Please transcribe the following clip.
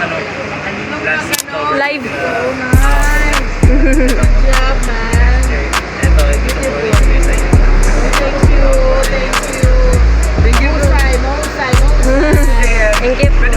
ano, last story. Live. Oh, nice. Good job, man. Ito, ito po yung sa inyo. Thank you. Thank you. Thank you. Mahusay. Thank you po.